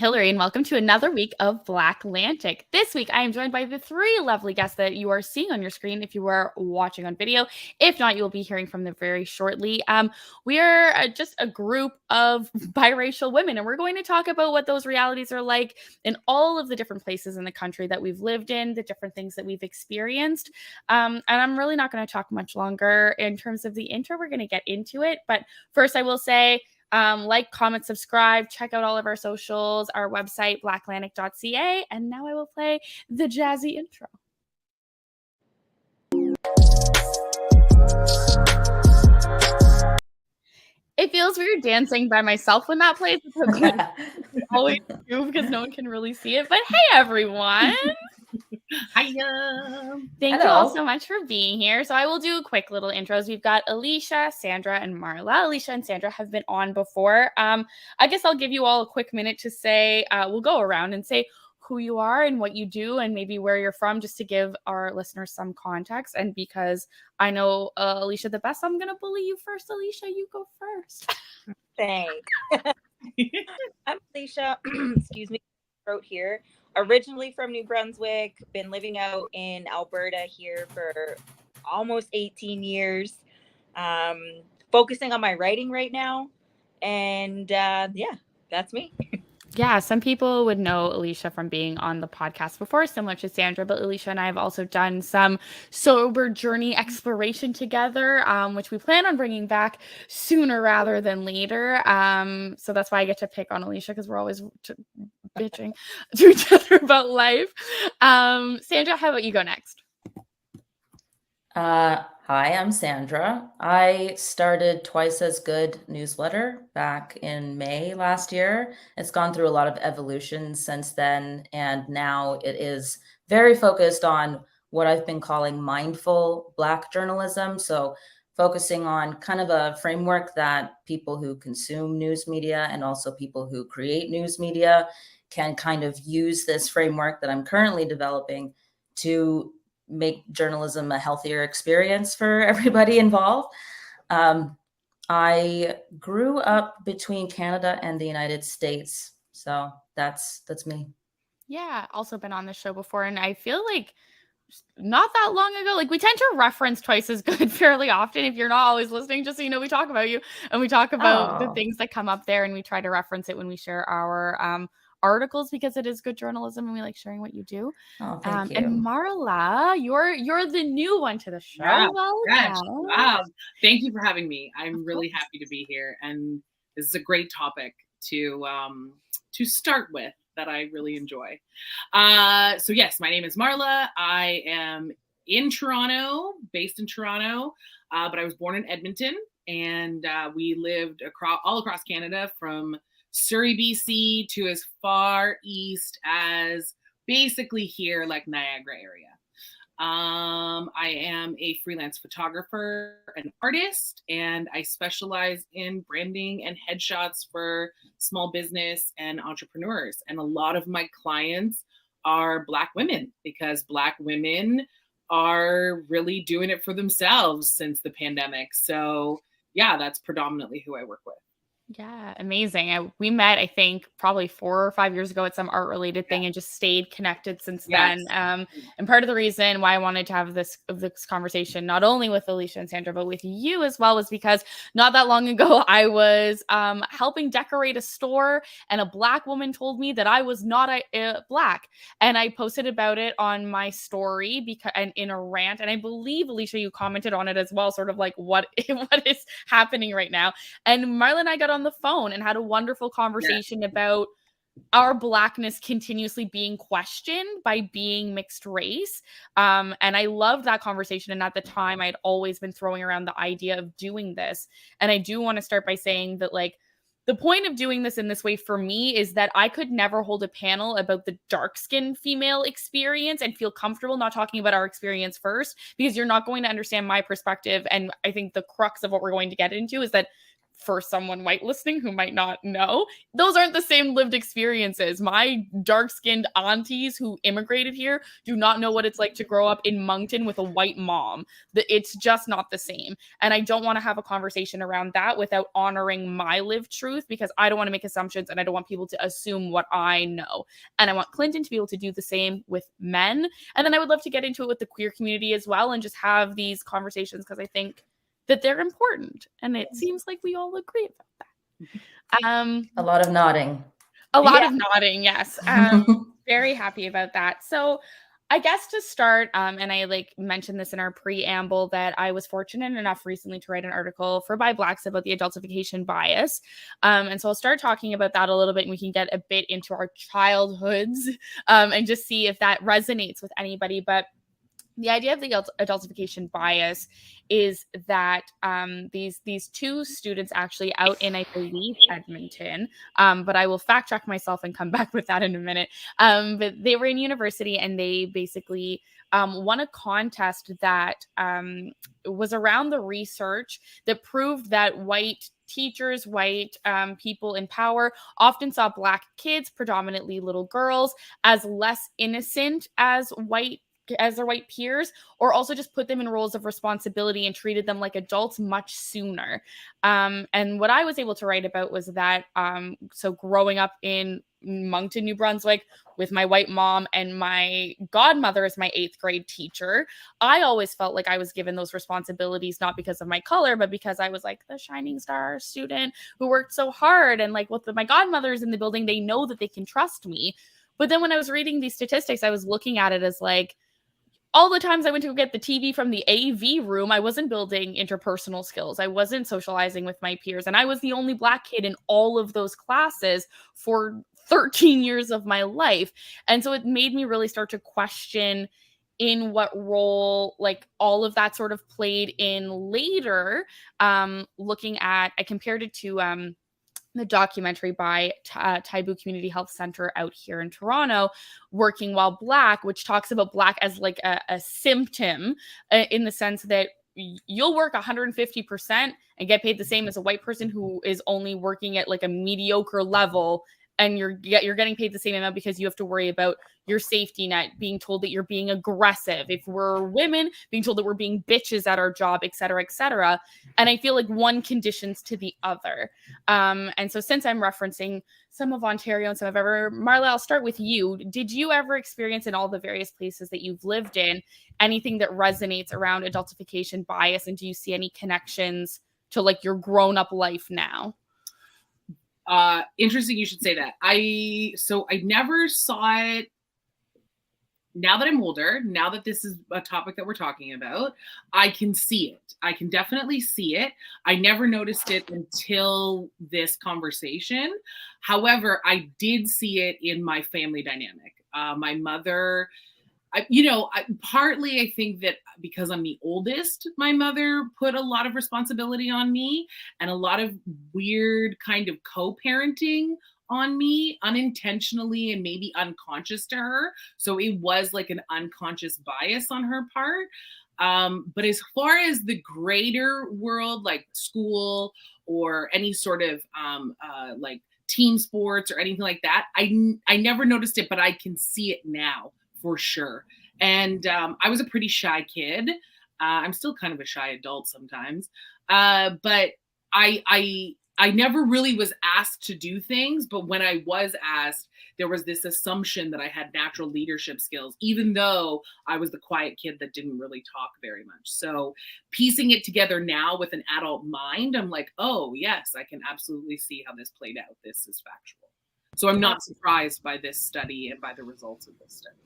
Hillary, and welcome to another week of BlackLantic. This week, I am joined by the three lovely guests that you are seeing on your screen if you are watching on video. If not, you'll be hearing from them very shortly. We are just a group of biracial women, and we're going to talk about what those realities are like in all of the different places in the country that we've lived in, the different things that we've experienced. And I'm really not going to talk much longer in terms of the intro. We're going to get into it. But first, I will say, like, comment, subscribe, check out all of our socials, our website, blacklantic.ca. And now I will play the jazzy intro. It feels weird dancing by myself when that plays. I always do because no one can really see it. But hey, everyone. Hiya. Thank you all so much for being here. So I will do quick little intros. We've got Alicia, Sandra, and Marla. Alicia and Sandra have been on before. I guess I'll give you all a quick minute to say, we'll go around and say who you are and what you do and maybe where you're from, just to give our listeners some context. And because I know Alicia the best, I'm going to bully you first. Alicia, you go first. Thanks. I'm Alicia. Excuse me. Wrote here. Originally from New Brunswick, been living out in Alberta here for almost 18 years. Focusing on my writing right now. And yeah, that's me. Yeah, some people would know Alicia from being on the podcast before, similar to Sandra, but Alicia and I have also done some sober journey exploration together, which we plan on bringing back sooner rather than later. So that's why I get to pick on Alicia, because we're always bitching to each other about life. Sandra, how about you go next? Hi, I'm Sandra. I started Twice as Good newsletter back in May last year. It's gone through a lot of evolution since then, and now it is very focused on what I've been calling mindful Black journalism. So focusing on kind of a framework that people who consume news media and also people who create news media can kind of use this framework that I'm currently developing to make journalism a healthier experience for everybody involved. I grew up between Canada and the United States. So that's me. Yeah, also been on the show before. And I feel like not that long ago, like, we tend to reference Twice as Good fairly often. If you're not always listening, just so you know, we talk about you and we talk about the things that come up there, and we try to reference it when we share our articles, because it is good journalism and we like sharing what you do. Oh, thank you. And Marla, you're the new one to the show. Wow. Thank you for having me. I'm really happy to be here, and this is a great topic to start with that I really enjoy. So yes, my name is Marla. I am in Toronto, based in Toronto, but I was born in Edmonton, and we lived all across Canada, from Surrey, BC to as far east as basically here, like Niagara area. I am a freelance photographer, an artist, and I specialize in branding and headshots for small business and entrepreneurs. And a lot of my clients are Black women, because Black women are really doing it for themselves since the pandemic. So yeah, that's predominantly who I work with. Yeah, amazing. We met, I think, probably 4 or 5 years ago at some art-related thing, and just stayed connected since then. And part of the reason why I wanted to have this conversation, not only with Alicia and Sandra, but with you as well, was because not that long ago, I was helping decorate a store, and a Black woman told me that I was not Black. And I posted about it on my story and in a rant. And I believe, Alicia, you commented on it as well, sort of like, what is happening right now. And Marla and I got on the phone and had a wonderful conversation about our Blackness continuously being questioned by being mixed race. And I loved that conversation. And at the time, I'd always been throwing around the idea of doing this. And I do want to start by saying that, like, the point of doing this in this way for me is that I could never hold a panel about the dark-skinned female experience and feel comfortable not talking about our experience first, because you're not going to understand my perspective. And I think the crux of what we're going to get into is that for someone white listening who might not know, those aren't the same lived experiences. My dark-skinned aunties who immigrated here do not know what it's like to grow up in Moncton with a white mom. It's just not the same. And I don't want to have a conversation around that without honoring my lived truth, because I don't want to make assumptions and I don't want people to assume what I know. And I want Clinton to be able to do the same with men. And then I would love to get into it with the queer community as well and just have these conversations, because I think that they're important, and it seems like we all agree about that. A lot of nodding. A lot of nodding, yes. Very happy about that. So I guess to start, and I like mentioned this in our preamble, that I was fortunate enough recently to write an article for By Blacks about the adultification bias. And so I'll start talking about that a little bit, and we can get a bit into our childhoods and just see if that resonates with anybody. But the idea of the adultification bias is that these two students actually out in, I believe, Edmonton, but I will fact check myself and come back with that in a minute. But they were in university, and they basically won a contest that was around the research that proved that white teachers, white people in power often saw Black kids, predominantly little girls, as less innocent as their white peers, or also just put them in roles of responsibility and treated them like adults much sooner. And what I was able to write about was that, so growing up in Moncton, New Brunswick, with my white mom and my godmother as my 8th grade teacher, I always felt like I was given those responsibilities, not because of my color, but because I was like the shining star student who worked so hard. And like with my godmothers in the building, they know that they can trust me. But then when I was reading these statistics, I was looking at it as like, all the times I went to get the TV from the AV room, I wasn't building interpersonal skills. I wasn't socializing with my peers. And I was the only Black kid in all of those classes for 13 years of my life. And so it made me really start to question in what role like all of that sort of played in later. Looking at, I compared it to the documentary by Taibu Community Health Center out here in Toronto, Working While Black, which talks about Black as like a symptom in the sense that you'll work 150% and get paid the same as a white person who is only working at like a mediocre level, and you're getting paid the same amount because you have to worry about your safety net, being told that you're being aggressive. If we're women, being told that we're being bitches at our job, et cetera, et cetera. And I feel like one conditions to the other. And so since I'm referencing some of Ontario and some of Marla, I'll start with you. Did you ever experience in all the various places that you've lived in anything that resonates around adultification bias? And do you see any connections to like your grown-up life now? Interesting you should say that. I never saw it. Now that I'm older, now that this is a topic that we're talking about, I can see it. I can definitely see it. I never noticed it until this conversation. However, I did see it in my family dynamic. My mother, partly I think that because I'm the oldest, my mother put a lot of responsibility on me and a lot of weird kind of co-parenting on me unintentionally and maybe unconscious to her. So it was like an unconscious bias on her part. But as far as the greater world, like school or any sort of like team sports or anything like that, I never noticed it, but I can see it now for sure. And I was a pretty shy kid. I'm still kind of a shy adult sometimes. But I never really was asked to do things, but when I was asked, there was this assumption that I had natural leadership skills, even though I was the quiet kid that didn't really talk very much. So piecing it together now with an adult mind, I'm like, oh yes, I can absolutely see how this played out. This is factual. So I'm not surprised by this study and by the results of this study.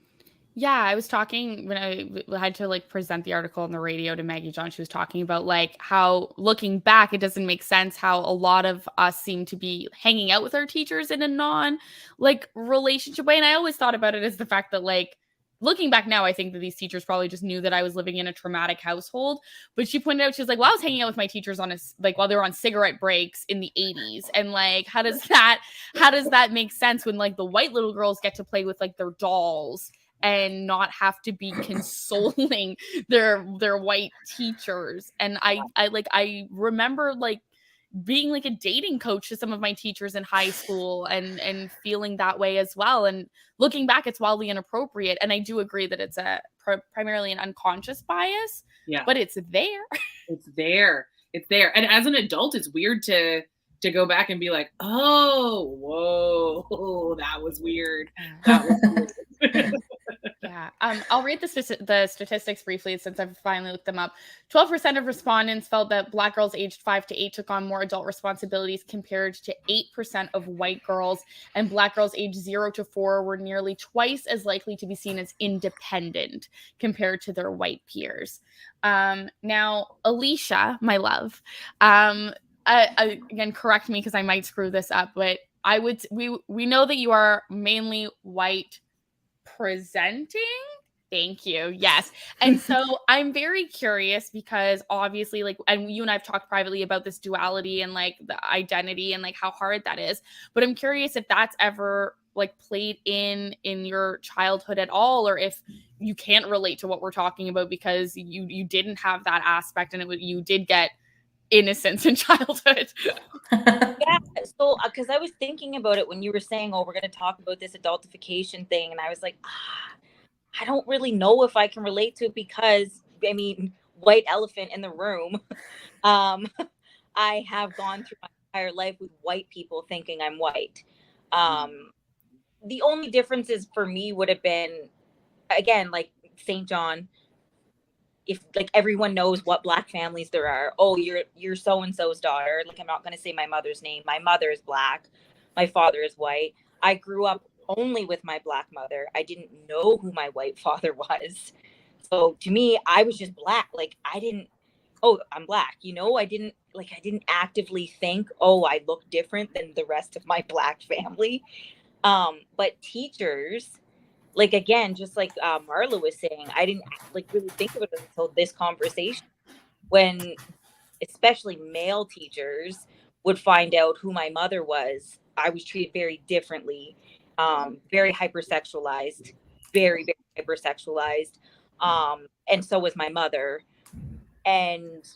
Yeah, I was talking when I had to like present the article on the radio to Maggie John. She was talking about like how looking back, it doesn't make sense how a lot of us seem to be hanging out with our teachers in a non like relationship way. And I always thought about it as the fact that like looking back now, I think that these teachers probably just knew that I was living in a traumatic household. But she pointed out, she was like, well, I was hanging out with my teachers on while they were on cigarette breaks in the 80s. And like, how does that make sense when like the white little girls get to play with like their dolls and not have to be consoling their white teachers? And I remember like being like a dating coach to some of my teachers in high school and feeling that way as well. And looking back, it's wildly inappropriate. And I do agree that it's primarily an unconscious bias, but it's there. It's there. It's there. And as an adult, it's weird to go back and be like, oh, whoa, that was weird. That was weird. Yeah. I'll read the statistics briefly since I've finally looked them up. 12% of respondents felt that Black girls aged 5 to 8 took on more adult responsibilities compared to 8% of white girls, and Black girls aged 0 to 4 were nearly twice as likely to be seen as independent compared to their white peers. Now, Alicia, my love, again, correct me because I might screw this up, but we know that you are mainly white presenting. Thank you. Yes. And so I'm very curious because obviously, like, and you and I've talked privately about this duality and like the identity and like how hard that is. But I'm curious if that's ever like played in your childhood at all, or if you can't relate to what we're talking about because you didn't have that aspect and you did get innocence in childhood. Yeah, so because I was thinking about it when you were saying, oh, we're going to talk about this adultification thing, and I was like, I don't really know if I can relate to it because, I mean, white elephant in the room. I have gone through my entire life with white people thinking I'm white. The only differences for me would have been, again, like St. John. If like everyone knows what Black families there are, oh, you're so and so's daughter. Like, I'm not going to say my mother's name. My mother is Black. My father is white. I grew up only with my Black mother. I didn't know who my white father was. So to me, I was just Black. Like, oh, I'm Black. I didn't actively think, oh, I look different than the rest of my Black family. But teachers, like, again, just like Marla was saying, I didn't like really think of it until this conversation, when especially male teachers would find out who my mother was. I was treated very differently, very hypersexualized, very, very hypersexualized. And so was my mother. And,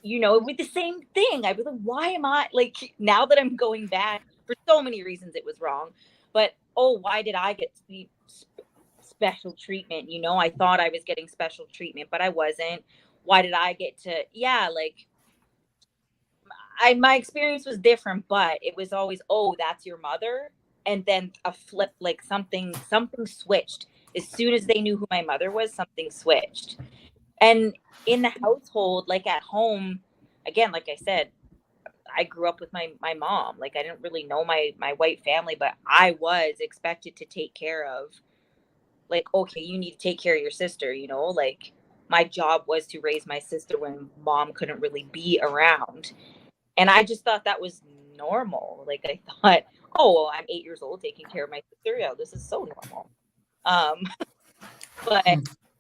with the same thing, I was like, why am I, like, now that I'm going back, for so many reasons it was wrong, but, oh, why did I get special treatment? I thought I was getting special treatment, but I wasn't. Why did I get to, like, my experience was different, but it was always, oh, that's your mother. And then a flip, like something switched. As soon as they knew who my mother was, something switched. And in the household, like at home, again, like I said, I grew up with my mom. Like, I didn't really know my white family, but I was expected to take care of, like, okay, you need to take care of your sister, like, my job was to raise my sister when mom couldn't really be around. And I just thought that was normal. Like, I thought, oh, well, I'm 8 years old taking care of my sister. Yeah, this is so normal. But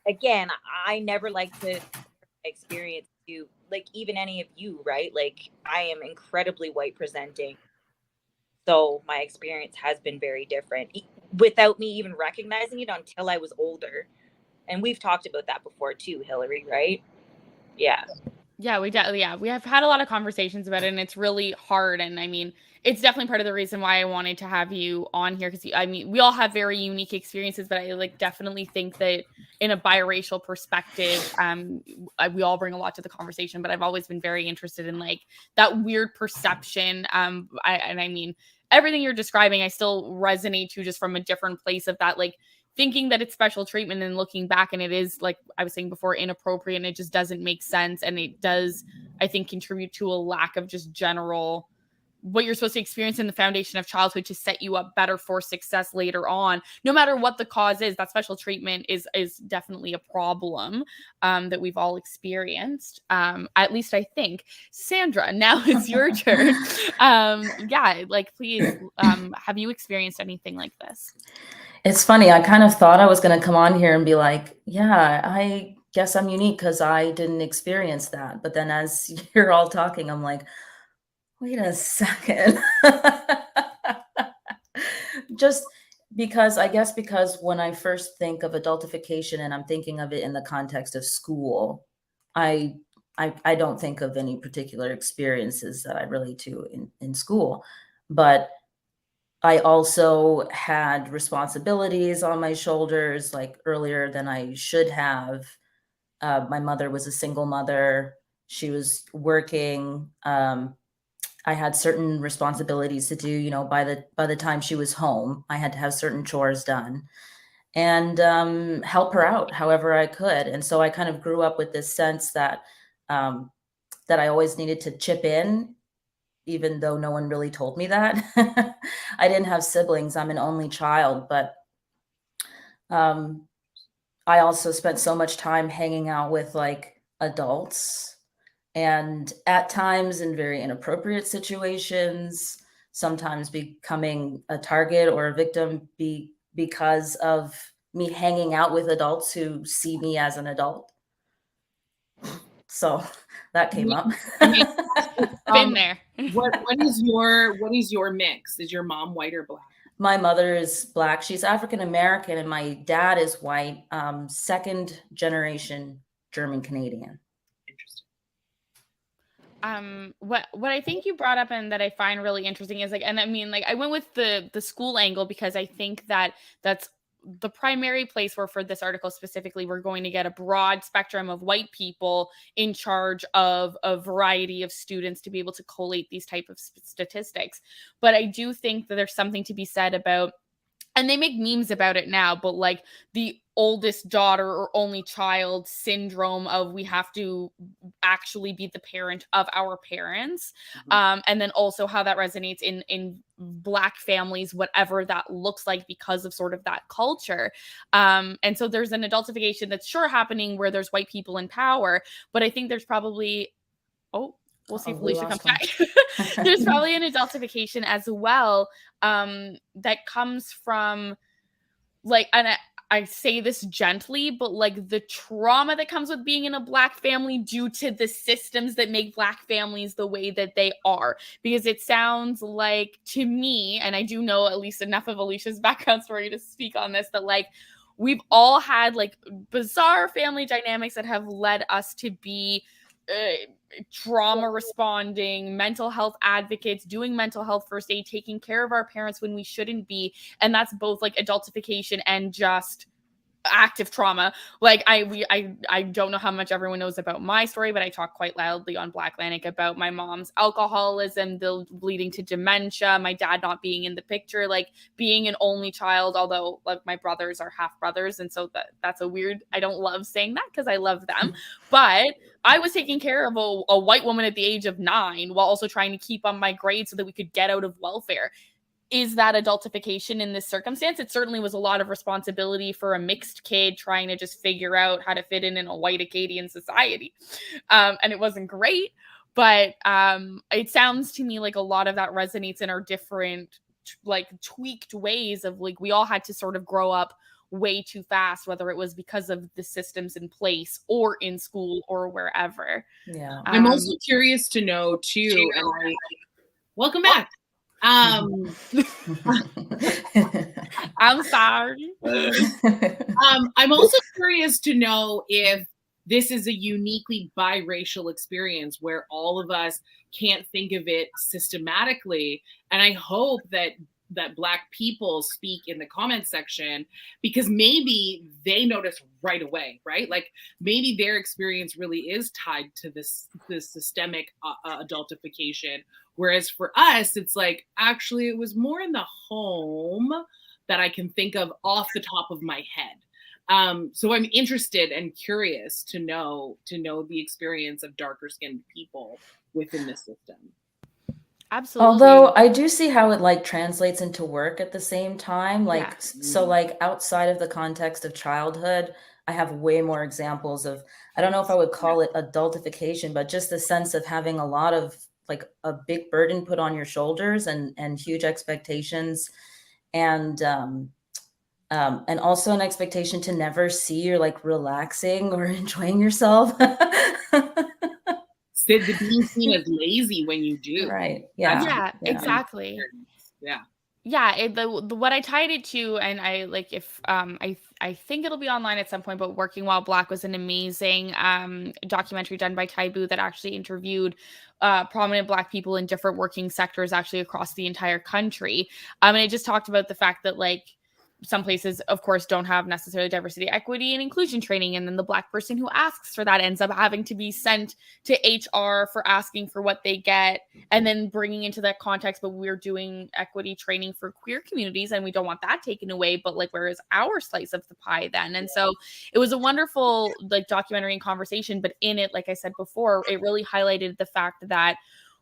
again, I never like to experience you, like, even any of you, right? Like, I am incredibly white presenting. So my experience has been very different without me even recognizing it until I was older. And we've talked about that before too, Hillary, right? Yeah. Yeah, we have had a lot of conversations about it, and it's really hard. And I mean, it's definitely part of the reason why I wanted to have you on here, because I mean, we all have very unique experiences, but I like definitely think that in a biracial perspective, we all bring a lot to the conversation. But I've always been very interested in like that weird perception. I mean, everything you're describing, I still resonate to, just from a different place of that, like, thinking that it's special treatment and looking back, and it is, like I was saying before, inappropriate, and it just doesn't make sense. And it does, I think, contribute to a lack of just general what you're supposed to experience in the foundation of childhood to set you up better for success later on, no matter what the cause is. That special treatment is definitely a problem that we've all experienced. At least I think. Sandra, now it's your turn. Yeah, like, please, have you experienced anything like this? It's funny. I kind of thought I was going to come on here and be like, yeah, I guess I'm unique because I didn't experience that. But then as you're all talking, I'm like, wait a second. Just because when I first think of adultification and I'm thinking of it in the context of school, I I don't think of any particular experiences that I relate to in school, but I also had responsibilities on my shoulders like earlier than I should have. My mother was a single mother. She was working. I had certain responsibilities to do, you know, by the time she was home, I had to have certain chores done and help her out however I could. And so I kind of grew up with this sense that that I always needed to chip in, even though no one really told me that. I didn't have siblings. I'm an only child, but um, I also spent so much time hanging out with like adults and at times in very inappropriate situations, sometimes becoming a target or a victim because of me hanging out with adults who see me as an adult. So that came up. Been there. What is your mix? Is your mom white or black? My mother is Black. She's African American, and my dad is white. Second generation German Canadian. Interesting. What I think you brought up and that I find really interesting is like, and I mean, like I went with the school angle because I think that that's the primary place where for this article specifically, we're going to get a broad spectrum of white people in charge of a variety of students to be able to collate these type of statistics. But I do think that there's something to be said about, and they make memes about it now, but like the oldest daughter or only child syndrome of we have to actually be the parent of our parents. And then also how that resonates in Black families, whatever that looks like because of sort of that culture. And so there's an adultification that's sure happening where there's white people in power, but I think there's probably, we'll see if Felicia comes back. There's probably an adultification as well that comes from like, and I say this gently, but like the trauma that comes with being in a Black family due to the systems that make Black families the way that they are. Because it sounds like to me, and I do know at least enough of Alicia's background story to speak on this, that like we've all had like bizarre family dynamics that have led us to be trauma responding, mental health advocates, doing mental health first aid, taking care of our parents when we shouldn't be. And that's both like adultification and just active trauma. Like I don't know how much everyone knows about my story, but I talk quite loudly on BlackLantic about my mom's alcoholism, the leading to dementia, my dad not being in the picture, like being an only child, although like my brothers are half brothers. And so that's a weird, I don't love saying that because I love them, but I was taking care of a white woman at the age of 9 while also trying to keep on my grades so that we could get out of welfare. Is that adultification in this circumstance? It certainly was a lot of responsibility for a mixed kid trying to just figure out how to fit in a white Acadian society. And it wasn't great, but it sounds to me like a lot of that resonates in our different like tweaked ways of like, we all had to sort of grow up way too fast, whether it was because of the systems in place or in school or wherever. Yeah. I'm also curious to know too, and welcome back. I'm sorry. I'm also curious to know if this is a uniquely biracial experience where all of us can't think of it systematically. And I hope that Black people speak in the comment section, because maybe they notice right away, right? Like maybe their experience really is tied to this systemic adultification. Whereas for us, it's like, actually, it was more in the home that I can think of off the top of my head. So I'm interested and curious to know the experience of darker skinned people within the system. Absolutely. Although I do see how it like translates into work at the same time. Like, so like outside of the context of childhood, I have way more examples of, I don't know if I would call it adultification, but just the sense of having a lot of like a big burden put on your shoulders and huge expectations. And also an expectation to never see you're like relaxing or enjoying yourself. Being seen as lazy when you do. Right. Yeah. Yeah, exactly. Yeah. what I tied it to, and I like if I think it'll be online at some point, but Working While Black was an amazing documentary done by Taibu that actually interviewed prominent Black people in different working sectors actually across the entire country. And it just talked about the fact that like some places, of course, don't have necessarily diversity, equity, and inclusion training. And then the Black person who asks for that ends up having to be sent to HR for asking for what they get. And then bringing into that context, but we're doing equity training for queer communities and we don't want that taken away. But like, where is our slice of the pie then? And so it was a wonderful like documentary and conversation. But in it, like I said before, it really highlighted the fact that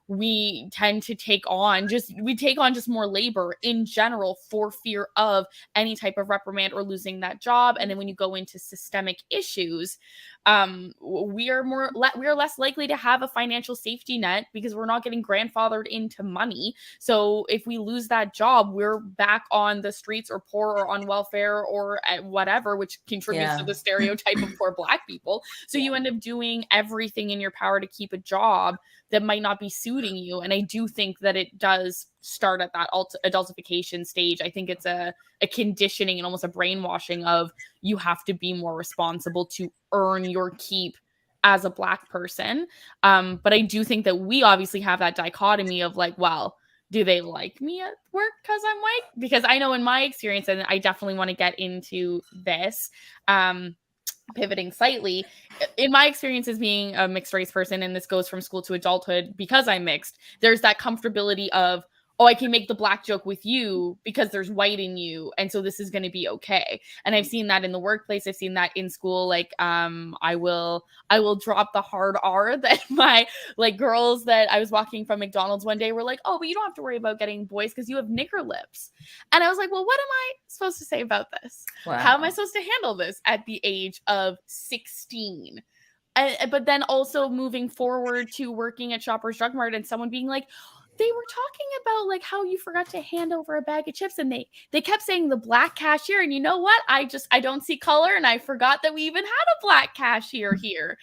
we tend to take on just more labor in general for fear of any type of reprimand or losing that job. And then when you go into systemic issues, we are less likely to have a financial safety net because we're not getting grandfathered into money. So if we lose that job, we're back on the streets or poor or on welfare or whatever, which contributes to the stereotype of poor Black people. So you end up doing everything in your power to keep a job that might not be suiting you. And I do think that it does start at that adultification stage. I think it's a conditioning and almost a brainwashing of you have to be more responsible to earn your keep as a Black person. But I do think that we obviously have that dichotomy of like, well, do they like me at work because I'm white? Because I know in my experience, and I definitely want to get into this, pivoting slightly, in my experience as being a mixed race person, and this goes from school to adulthood because I'm mixed, there's that comfortability of, oh, I can make the Black joke with you because there's white in you. And so this is going to be okay. And I've seen that in the workplace. I've seen that in school. Like, I will drop the hard R that my like girls that I was walking from McDonald's one day were like, oh, but you don't have to worry about getting boys because you have nigger lips. And I was like, well, what am I supposed to say about this? Wow. How am I supposed to handle this at the age of 16? But then also moving forward to working at Shoppers Drug Mart and someone being like, they were talking about like how you forgot to hand over a bag of chips and they kept saying the Black cashier. And you know what? I don't see color and I forgot that we even had a Black cashier here.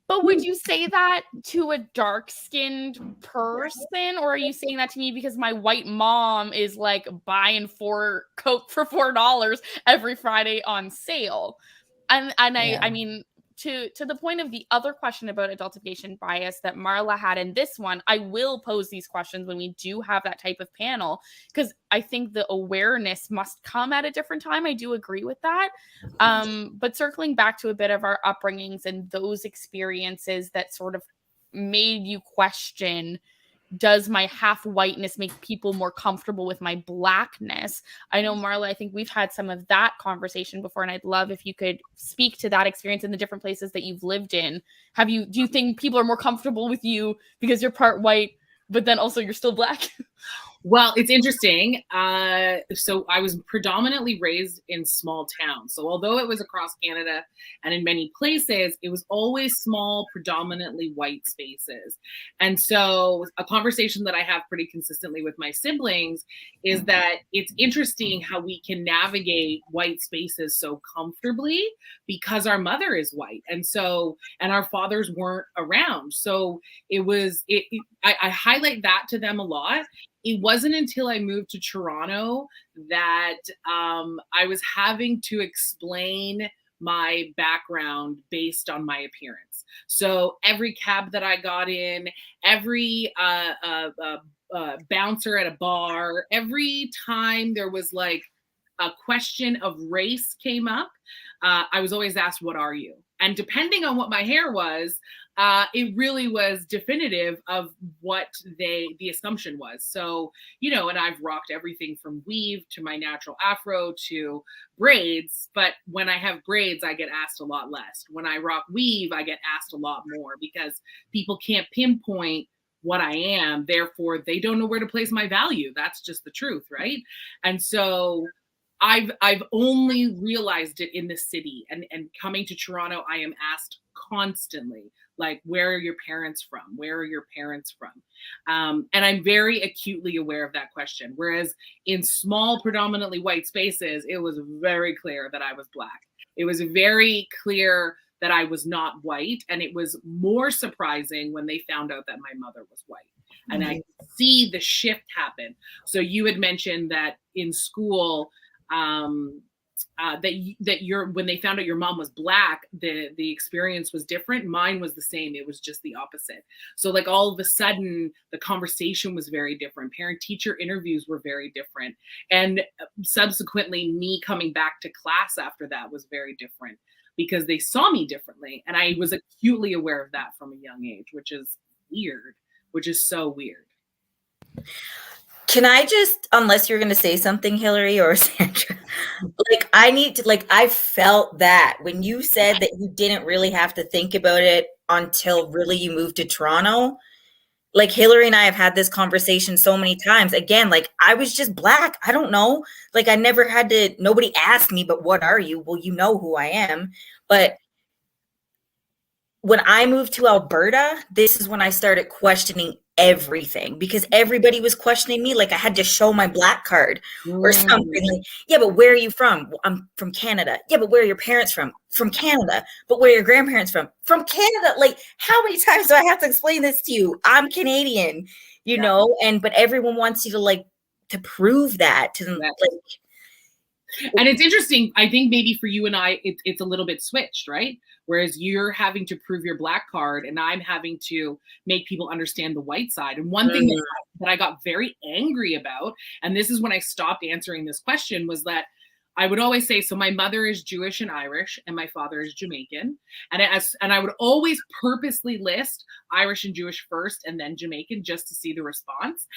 But would you say that to a dark-skinned person? Or are you saying that to me because my white mom is like buying 4 Coke for $4 every Friday on sale? And I mean, to the point of the other question about adultification bias that Marla had in this one, I will pose these questions when we do have that type of panel, because I think the awareness must come at a different time. I do agree with that. But circling back to a bit of our upbringings and those experiences that sort of made you question, does my half whiteness make people more comfortable with my Blackness? I know, Marla, I think we've had some of that conversation before, and I'd love if you could speak to that experience in the different places that you've lived in. Do you think people are more comfortable with you because you're part white, but then also you're still Black? Well, it's interesting. So I was predominantly raised in small towns. So although it was across Canada and in many places, it was always small, predominantly white spaces. And so a conversation that I have pretty consistently with my siblings is that it's interesting how we can navigate white spaces so comfortably because our mother is white. And our fathers weren't around. So I highlight that to them a lot. It wasn't until I moved to Toronto that I was having to explain my background based on my appearance. So every cab that I got in, every bouncer at a bar, every time there was like a question of race came up, I was always asked, what are you? And depending on what my hair was, it really was definitive of what the assumption was. So, and I've rocked everything from weave to my natural afro to braids. But when I have braids, I get asked a lot less. When I rock weave, I get asked a lot more because people can't pinpoint what I am. Therefore, they don't know where to place my value. That's just the truth, right? And so I've only realized it in the city, and coming to Toronto, I am asked constantly, like, where are your parents from? Where are your parents from? And I'm very acutely aware of that question. Whereas in small, predominantly white spaces, it was very clear that I was Black. It was very clear that I was not white. And it was more surprising when they found out that my mother was white. And I see the shift happen. So you had mentioned that in school, that when they found out your mom was Black, the experience was different. Mine was the same. It was just the opposite. So like all of a sudden the conversation was very different. Parent teacher interviews were very different. And subsequently me coming back to class after that was very different because they saw me differently. And I was acutely aware of that from a young age, which is weird, which is so weird. Can I just, unless you're going to say something, Hillary or Sandra, like I felt that when you said that you didn't really have to think about it until really you moved to Toronto. Like Hillary and I have had this conversation so many times. Again, like I was just Black. I don't know. Like I never had to, nobody asked me, but what are you? Well, you know who I am. But when I moved to Alberta, this is when I started questioning everything because everybody was questioning me. Like I had to show my Black card or something. Like, yeah, but where are you from? Well, I'm from Canada. Yeah, but where are your parents from? From Canada. But where are your grandparents from? From Canada. Like how many times do I have to explain this to you? I'm Canadian, you know, but everyone wants you to prove that to them. And it's interesting. I think maybe for you and I, it's a little bit switched, right? Whereas you're having to prove your Black card and I'm having to make people understand the white side. And one thing that I got very angry about, and this is when I stopped answering this question, was that I would always say, so my mother is Jewish and Irish and my father is Jamaican. And I would always purposely list Irish and Jewish first and then Jamaican just to see the response.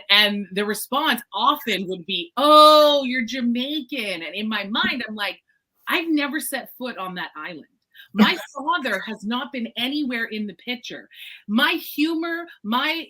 And the response often would be, oh, you're Jamaican. And in my mind, I'm like, I've never set foot on that island. My father has not been anywhere in the picture. My humor, my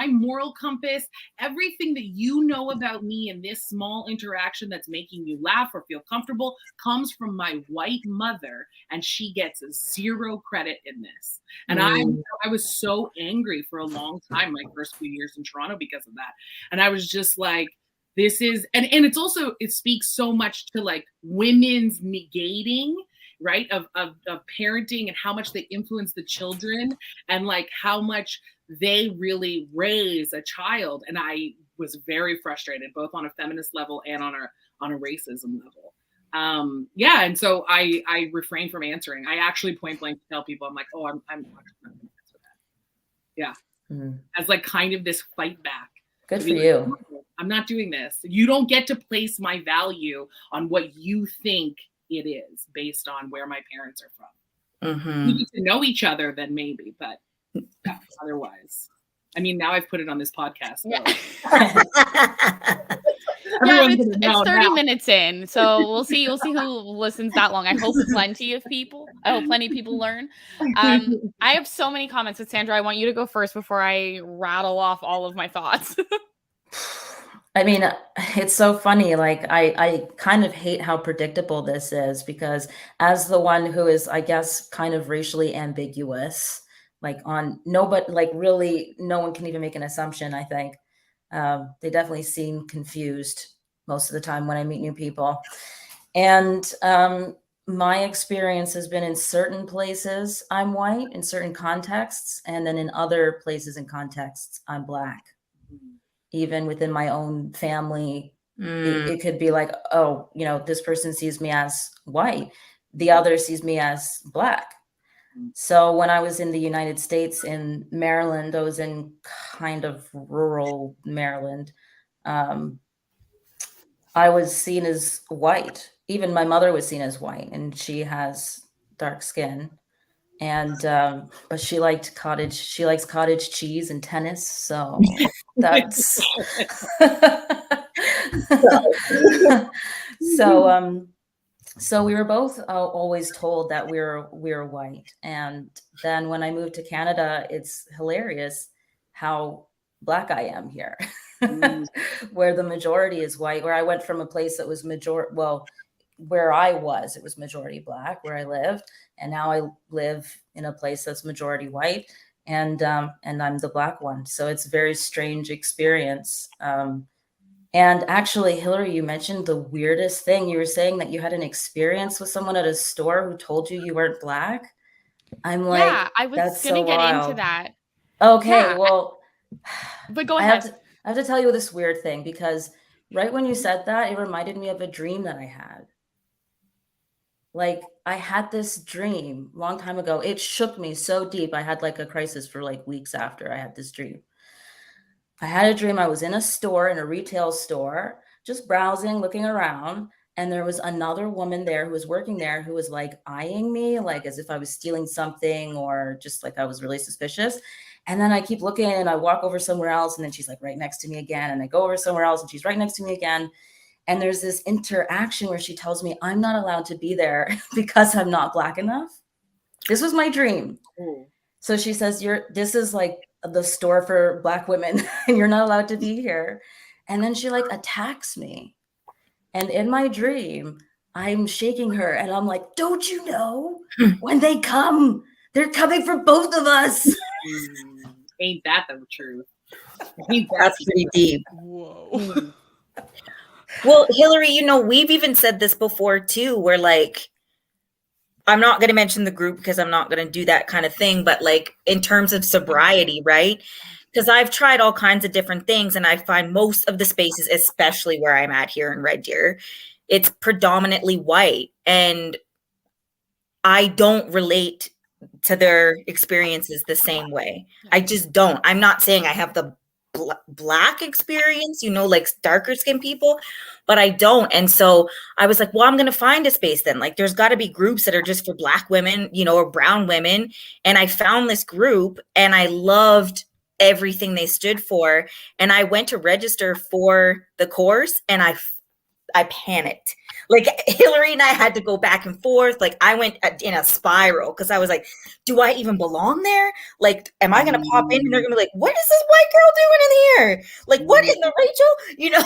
moral compass, everything that you know about me in this small interaction that's making you laugh or feel comfortable comes from my white mother, and she gets zero credit in this. And I was so angry for a long time, my first few years in Toronto because of that. And I was just like, this is, and it's also, it speaks so much to like women's negating, right, of parenting and how much they influence the children and like how much they really raise a child. And I was very frustrated both on a feminist level and on a racism level. And so I refrain from answering. I actually point blank tell people, I'm like, oh, I'm not gonna answer that. Yeah. As like kind of this fight back. Good for you. I'm not doing this. You don't get to place my value on what you think it is based on where my parents are from. We need to know each other then maybe, but otherwise. I mean, now I've put it on this podcast. So. It's 30 minutes in, so we'll see who listens that long. I hope plenty of people learn. I have so many comments with Sandra. I want you to go first before I rattle off all of my thoughts. I mean, it's so funny. Like, I kind of hate how predictable this is because as the one who is, I guess, kind of racially ambiguous, like really no one can even make an assumption, I think. They definitely seem confused most of the time when I meet new people. And my experience has been in certain places, I'm white, in certain contexts, and then in other places and contexts, I'm Black. Even within my own family, it could be like, oh, this person sees me as white. The other sees me as Black. So when I was in the United States in Maryland, I was in kind of rural Maryland. I was seen as white. Even my mother was seen as white, and she has dark skin. And but she likes cottage cheese and tennis, so that's so we were both always told that we're white. And then when I moved to Canada, it's hilarious how Black I am here, where the majority is white, where I went from a place that was where I was, it was majority Black where I lived. And now I live in a place that's majority white, and I'm the Black one. So it's a very strange experience. And actually, Hillary, you mentioned the weirdest thing. You were saying that you had an experience with someone at a store who told you weren't Black. I'm like, yeah, I was going to get into that. Okay, well, But go ahead. I have to tell you this weird thing, because right when you said that, it reminded me of a dream that I had. Like, I had this dream a long time ago. It shook me so deep. I had like a crisis for like weeks after I had this dream. I had a dream. I was in a store, in a retail store, just browsing, looking around. And there was another woman there who was working there who was like eyeing me, like as if I was stealing something, or just like I was really suspicious. And then I keep looking and I walk over somewhere else. And then she's like right next to me again. And I go over somewhere else and she's right next to me again. And there's this interaction where she tells me I'm not allowed to be there because I'm not Black enough. This was my dream. Ooh. So she says, this is like the store for Black women and you're not allowed to be here. And then she like attacks me. And in my dream, I'm shaking her and I'm like, don't you know, when they come, they're coming for both of us. Ain't that the truth? That's pretty deep. Whoa. Well, Hillary, you know, we've even said this before too, where like, I'm not going to mention the group because I'm not going to do that kind of thing, but like in terms of sobriety, right? Because I've tried all kinds of different things and I find most of the spaces, especially where I'm at here in Red Deer, it's predominantly white. And I don't relate to their experiences the same way. I just don't. I'm not saying I have the Black experience, you know, like darker skinned people, but I don't. And so I was like, well, I'm going to find a space then. Like there's got to be groups that are just for Black women, you know, or brown women. And I found this group and I loved everything they stood for. And I went to register for the course and I panicked. Like Hillary and I had to go back and forth. Like I went in a spiral because I was like, do I even belong there? Like, am I going to pop in and they're going to be like, what is this white girl doing in here? Like, what in the Rachel? You know,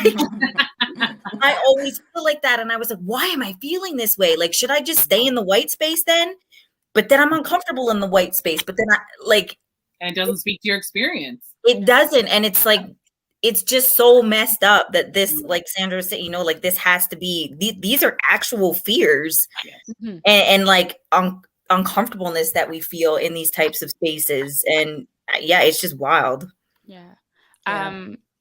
like, I always feel like that. And I was like, why am I feeling this way? Like, should I just stay in the white space then? But then I'm uncomfortable in the white space. But then and it doesn't speak to your experience. It doesn't. And it's like, it's just so messed up that this, like Sandra said, you know, like this has to be, these are actual fears and like uncomfortableness that we feel in these types of spaces. And yeah, it's just wild. Yeah.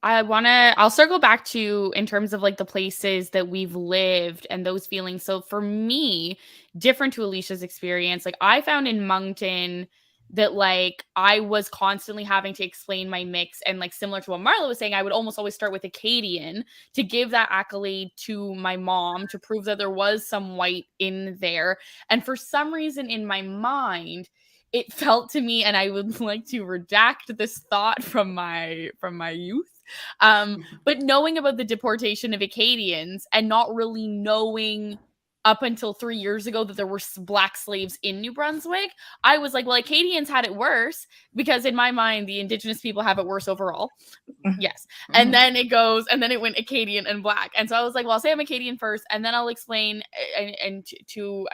I'll circle back to in terms of like the places that we've lived and those feelings. So for me, different to Alicia's experience, like I found in Moncton that like I was constantly having to explain my mix, and like similar to what Marla was saying, I would almost always start with Acadian to give that accolade to my mom to prove that there was some white in there. And for some reason in my mind, it felt to me, and I would like to redact this thought from my youth, but knowing about the deportation of Acadians and not really knowing up until 3 years ago that there were Black slaves in New Brunswick, I was like, well, Acadians had it worse, because in my mind, the Indigenous people have it worse overall. Yes. And then it went Acadian and Black. And so I was like, well, I'll say I'm Acadian first, and then I'll explain, and to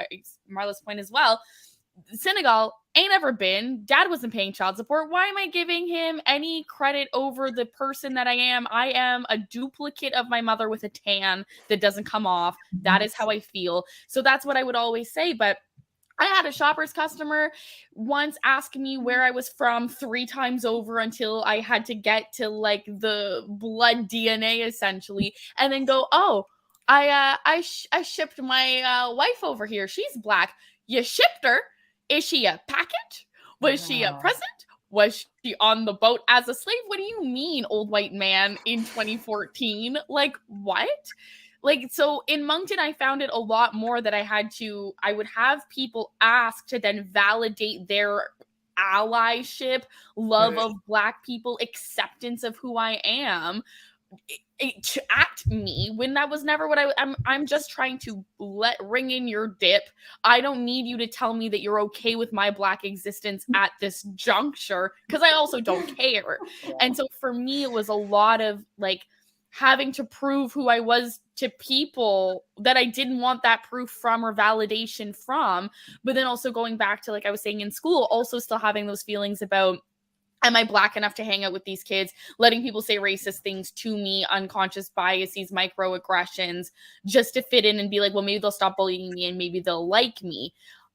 Marla's point as well, Senegal ain't ever been. Dad wasn't paying child support. Why am I giving him any credit over the person that I am? I am a duplicate of my mother with a tan that doesn't come off. That is how I feel. So that's what I would always say. But I had a Shoppers customer once ask me where I was from 3 times over until I had to get to like the blood DNA essentially, and then go, oh, I shipped my wife over here. She's Black. You shipped her. Is she a packet? Was she a present? Was she on the boat as a slave? What do you mean, old white man in 2014? Like, what? Like, so in Moncton, I found it a lot more that I would have people ask to then validate their allyship, love of Black people, acceptance of who I am, to act me, when that was never what I'm just trying to ring in your dip. I don't need you to tell me that you're okay with my Black existence at this juncture, because I also don't care. And so for me, it was a lot of like having to prove who I was to people that I didn't want that proof from or validation from, but then also going back to, like I was saying, in school, also still having those feelings about, am I Black enough to hang out with these kids? Letting people say racist things to me, unconscious biases, microaggressions, just to fit in and be like, well, maybe they'll stop bullying me and maybe they'll like me.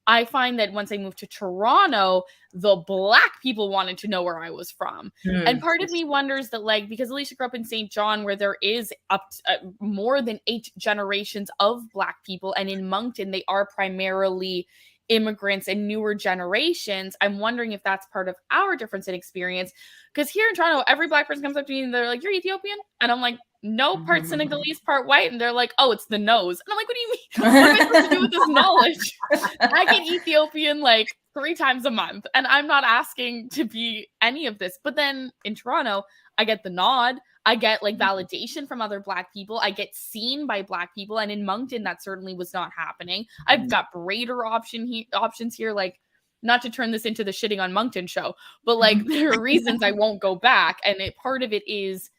I find that once I moved to Toronto, the Black people wanted to know where I was from. And part of me wonders that, like, because Alicia grew up in St. John, where there is up to, more than 8 generations of Black people, and in Moncton, they are primarily immigrants and newer generations. I'm wondering if that's part of our difference in experience. Because here in Toronto, every Black person comes up to me and they're like, "You're Ethiopian?" And I'm like, "No, part Senegalese, part white." And they're like, "Oh, it's the nose." And I'm like, "What do you mean? What am I supposed to do with this knowledge?" I get Ethiopian like 3 times a month, and I'm not asking to be any of this. But then in Toronto, I get the nod. I get like validation from other Black people. I get seen by Black people. And in Moncton, that certainly was not happening. I've got braider options here. Like, not to turn this into the shitting on Moncton show, but like there are reasons I won't go back. And part of it is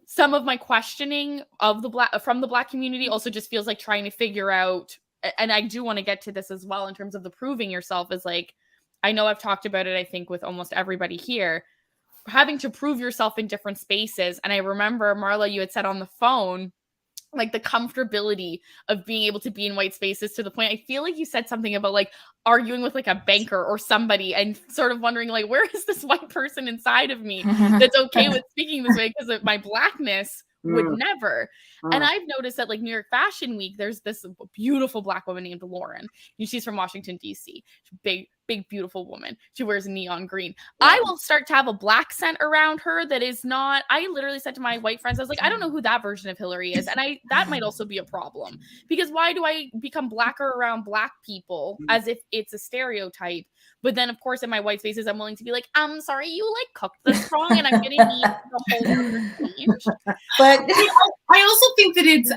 some of my questioning of from the Black community also just feels like trying to figure out, and I do want to get to this as well in terms of the proving yourself, is like, I know I've talked about it, I think, with almost everybody here, having to prove yourself in different spaces. And I remember, Marla, you had said on the phone, like the comfortability of being able to be in white spaces, to the point, I feel like you said something about like arguing with like a banker or somebody and sort of wondering like, where is this white person inside of me that's okay with speaking this way, because of my Blackness would never. And I've noticed that like New York Fashion Week, there's this beautiful Black woman named Lauren. She's from Washington, D.C. Big, beautiful woman. She wears neon green. Yeah. I will start to have a Black scent around her that is not, I literally said to my white friends, I was like, I don't know who that version of Hillary is. And that might also be a problem, because why do I become Blacker around Black people as if it's a stereotype? But then, of course, in my white spaces, I'm willing to be like, I'm sorry, you like cooked this wrong, and I'm going to need the whole other change. But I also think that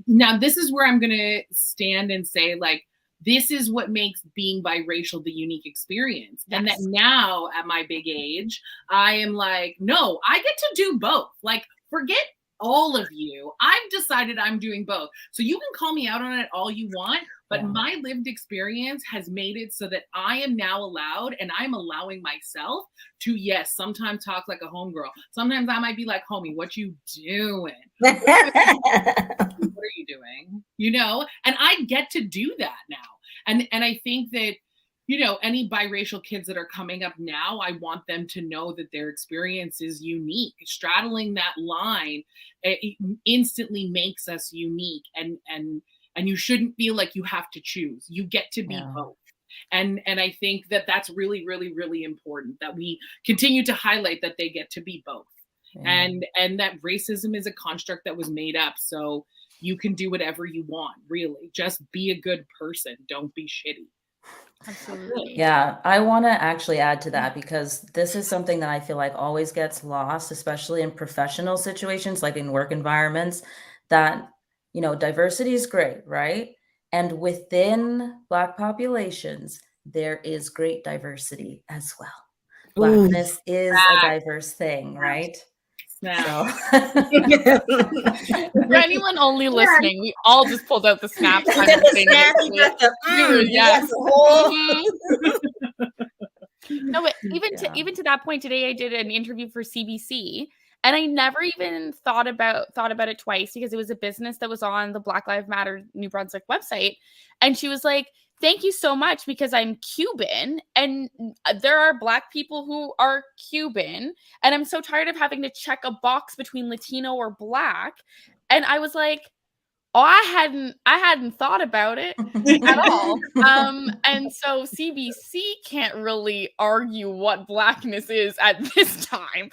now this is where I'm going to stand and say, like, this is what makes being biracial the unique experience. Yes. And that now at my big age, I am like, no, I get to do both. Like, forget all of you. I've decided I'm doing both. So you can call me out on it all you want, but my lived experience has made it so that I am now allowed, and I'm allowing myself to, yes, sometimes talk like a homegirl. Sometimes I might be like, homie, what you doing? What are you doing? You know, and I get to do that now. And I think that, you know, any biracial kids that are coming up now, I want them to know that their experience is unique. Straddling that line, it instantly makes us unique. And you shouldn't feel like you have to choose. You get to be both. And I think that that's really, really, really important, that we continue to highlight that they get to be both. Yeah. And that racism is a construct that was made up. So you can do whatever you want, really. Just be a good person. Don't be shitty. Absolutely. Yeah, I want to actually add to that, because this is something that I feel like always gets lost, especially in professional situations, like in work environments, that, you know, diversity is great, right? And within Black populations, there is great diversity as well. Blackness is a diverse thing, right? So. For anyone only listening, we all just pulled out the snaps. Yes. No, but even to that point, today I did an interview for CBC, and I never even thought about it twice, because it was a business that was on the Black Lives Matter New Brunswick website, and she was like, "Thank you so much, because I'm Cuban, and there are Black people who are Cuban, and I'm so tired of having to check a box between Latino or Black." And I was like, oh, I hadn't thought about it at all. And so CBC can't really argue what Blackness is at this time,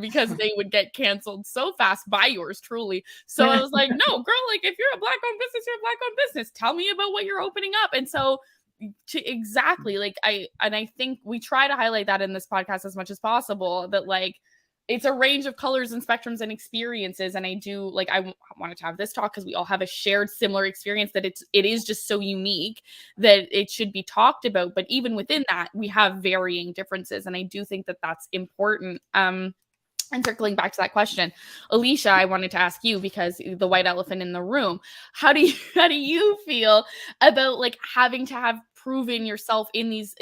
because they would get canceled so fast by yours truly. So I was like, no, girl, like, if you're a Black-owned business, you're a Black-owned business. Tell me about what you're opening up. And so exactly, like, I think we try to highlight that in this podcast as much as possible, that like, it's a range of colors and spectrums and experiences. And I do, like, I wanted to have this talk because we all have a shared similar experience, that it is just so unique that it should be talked about. But even within that, we have varying differences. And I do think that that's important. And circling back to that question, Alicia, I wanted to ask you, because the white elephant in the room, how do you feel about like having to have proven yourself in these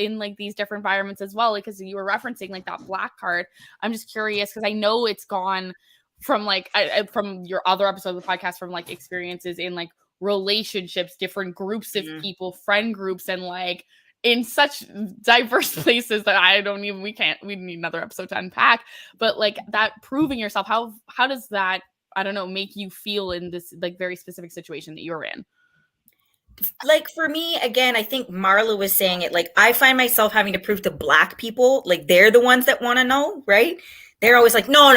different environments as well? Like, because you were referencing like that Black card. I'm just curious, because I know it's gone from like from your other episode of the podcast, from like experiences in like relationships, different groups of people, friend groups, and like in such diverse places that we need another episode to unpack. But like that proving yourself, how does that, I don't know, make you feel in this like very specific situation that you're in? Like for me, again, I think Marla was saying it, like I find myself having to prove to Black people, like they're the ones that want to know, right? They're always like, no.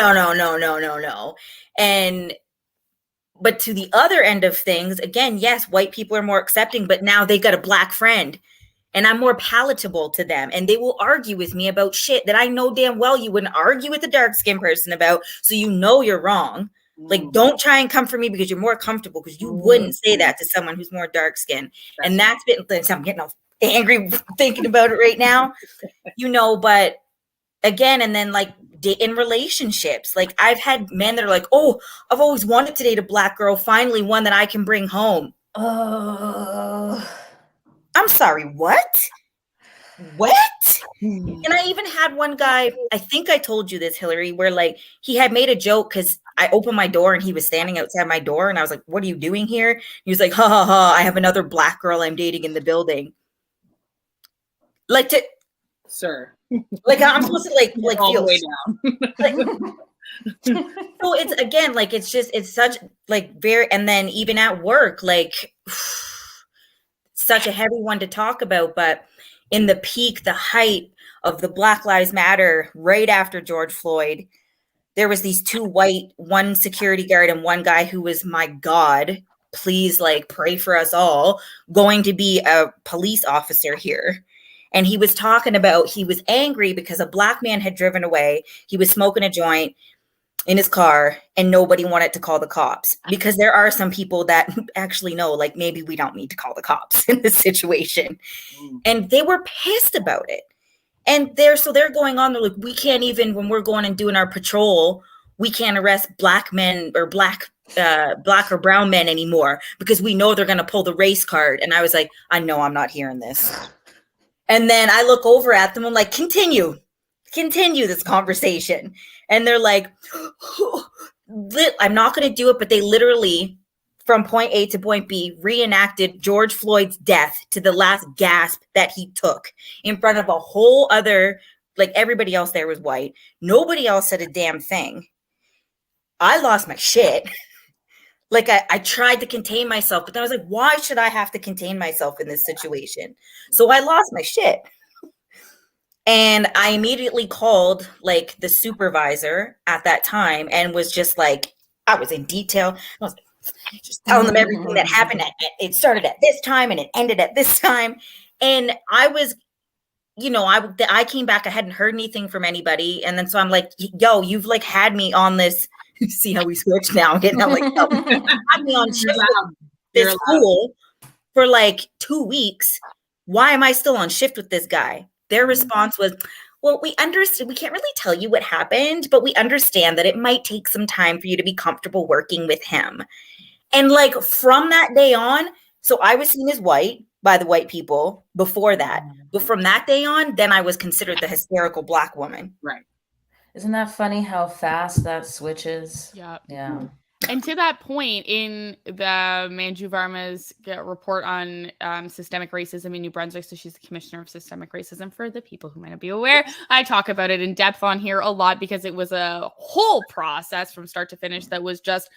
But to the other end of things, again, yes, white people are more accepting, but now they got a Black friend and I'm more palatable to them. And they will argue with me about shit that I know damn well you wouldn't argue with a dark-skinned person about. So you know you're wrong. Like, don't try and come for me because you're more comfortable, because you wouldn't say that to someone who's more dark-skinned. And that's been, I'm getting all angry thinking about it right now, but again, and then like in relationships, like I've had men that are like, oh, I've always wanted to date a Black girl, finally one that I can bring home. I'm sorry, what? And I even had one guy, I think I told you this, Hillary, where like he had made a joke because I opened my door and he was standing outside my door and I was like, what are you doing here? He was like, ha ha ha, I have another Black girl I'm dating in the building. Like to, sir, like I'm supposed to like all feel the way down. So it's again, like it's such like very, and then even at work, like such a heavy one to talk about, but in the peak, the height of the Black Lives Matter, right after George Floyd, there was these two white, one security guard and one guy who was, my God, please like pray for us all, going to be a police officer here. And he was talking about, he was angry because a Black man had driven away. He was smoking a joint in his car and nobody wanted to call the cops, because there are some people that actually know, like, maybe we don't need to call the cops in this situation. And they were pissed about it. And they're going on, they're like, we can't even, when we're going and doing our patrol, we can't arrest Black men or Black or brown men anymore because we know they're going to pull the race card. And I was like, I know I'm not hearing this. And then I look over at them, I'm like, continue this conversation. And they're like, I'm not going to do it. But they literally, from point A to point B, reenacted George Floyd's death to the last gasp that he took in front of a whole other, like everybody else there was white. Nobody else said a damn thing. I lost my shit. Like I tried to contain myself, but then I was like, why should I have to contain myself in this situation? So I lost my shit. And I immediately called like the supervisor at that time and was just like, I was in detail. I was just telling them everything that happened. It started at this time and it ended at this time. And I was, I came back, I hadn't heard anything from anybody. And then so I'm like, yo, you've like had me on this. See how we switch now. I'm like, yo, had me on shift with this fool for like 2 weeks. Why am I still on shift with this guy? Their response was, well, we understand, we can't really tell you what happened, but we understand that it might take some time for you to be comfortable working with him. And like from that day on, so I was seen as white by the white people before that. But from that day on, then I was considered the hysterical Black woman. Right. Isn't that funny how fast that switches? Yeah. And to that point, in the Manju Varma's report on systemic racism in New Brunswick, so she's the commissioner of systemic racism, for the people who might not be aware, I talk about it in depth on here a lot because it was a whole process from start to finish that was just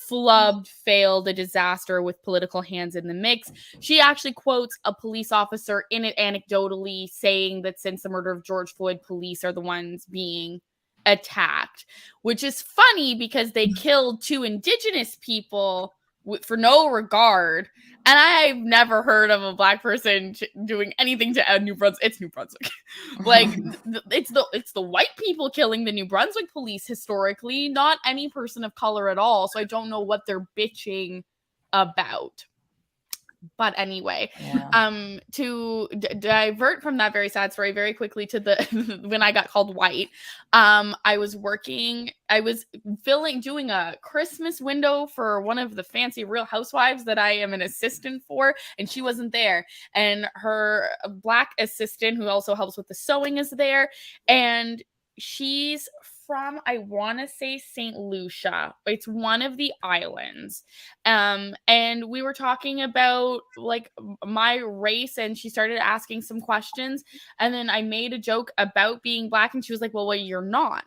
flubbed, failed, a disaster with political hands in the mix. She actually quotes a police officer in it anecdotally saying that since the murder of George Floyd, police are the ones being attacked, which is funny because they killed 2 Indigenous people for no regard. And I've never heard of a Black person doing anything to New Brunswick. It's New Brunswick. Like it's the white people killing the New Brunswick police historically, not any person of color at all. So I don't know what they're bitching about. But anyway, to divert from that very sad story very quickly to the when I got called white, I was doing a Christmas window for one of the fancy Real Housewives that I am an assistant for, and she wasn't there. And her Black assistant, who also helps with the sewing, is there, and she's from, I want to say St. Lucia. It's one of the islands. And we were talking about like my race, and she started asking some questions. And then I made a joke about being Black, and she was like, well, you're not.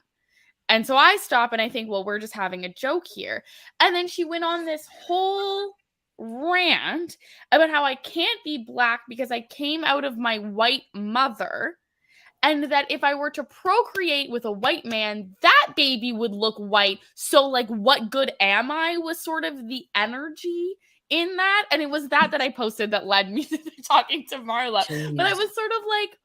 And so I stop and I think, well, we're just having a joke here. And then she went on this whole rant about how I can't be Black because I came out of my white mother, and that if I were to procreate with a white man, that baby would look white. So, like, what good am I was sort of the energy in that. And it was that I posted that led me to talking to Marla. Jeez. But I was sort of like,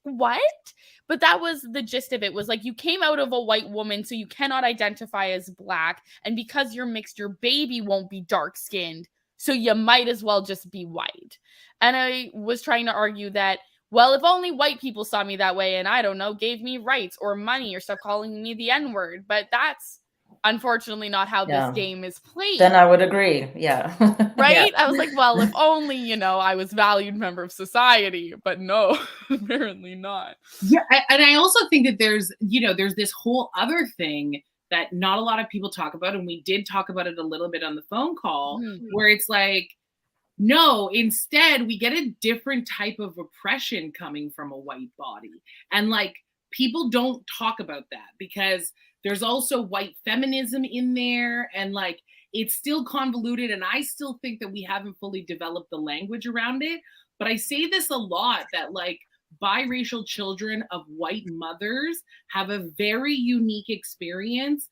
what? But that was the gist of it, was like, you came out of a white woman, so you cannot identify as Black. And because you're mixed, your baby won't be dark skinned. So you might as well just be white. And I was trying to argue that, well, if only white people saw me that way and, I don't know, gave me rights or money or stuff, calling me the N-word. But that's unfortunately not how this game is played. Then I would agree. Yeah. Right? Yeah. I was like, well, if only, you know, I was valued member of society, but no, apparently not. Yeah. And I also think that there's this whole other thing that not a lot of people talk about. And we did talk about it a little bit on the phone call, where it's like, no, instead we get a different type of oppression coming from a white body. And like, people don't talk about that because there's also white feminism in there, and like, it's still convoluted. And I still think that we haven't fully developed the language around it. But I say this a lot, that like, biracial children of white mothers have a very unique experience